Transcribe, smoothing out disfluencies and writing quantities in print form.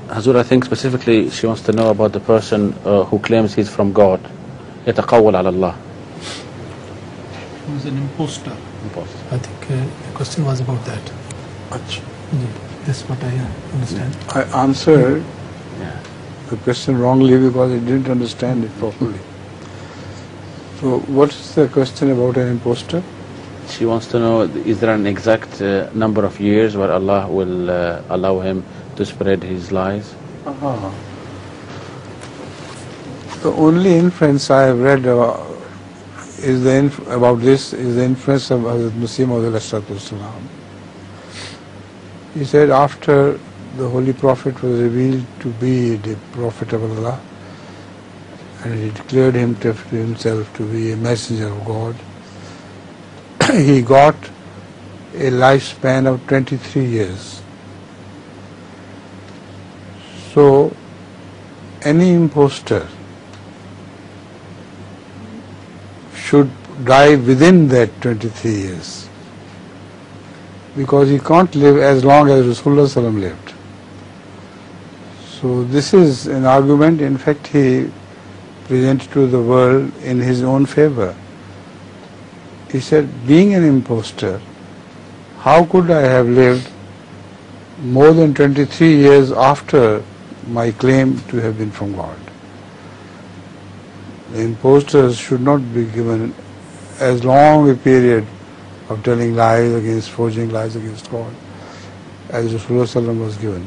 Hazur, I think specifically she wants to know about the person who claims he's from God. يتقول على الله. Who's an imposter. I think the question was about that. That's what I understand. I answered the question wrongly because I didn't understand it properly. So what is the question about an imposter? She wants to know, is there an exact number of years where Allah will allow him to spread his lies? The only inference I have read about this is the inference of Muslim. He said after the Holy Prophet was revealed to be the Prophet of Allah, and he declared himself to be a messenger of God, he got a lifespan of 23 years. So any imposter should die within that 23 years, because he can't live as long as Rasulullah lived. So this is an argument, in fact, he presented to the world in his own favor. He said, being an imposter, how could I have lived more than 23 years after my claim to have been from God? The imposters should not be given as long a period of telling lies against, forging lies against God as Rasulullah was given.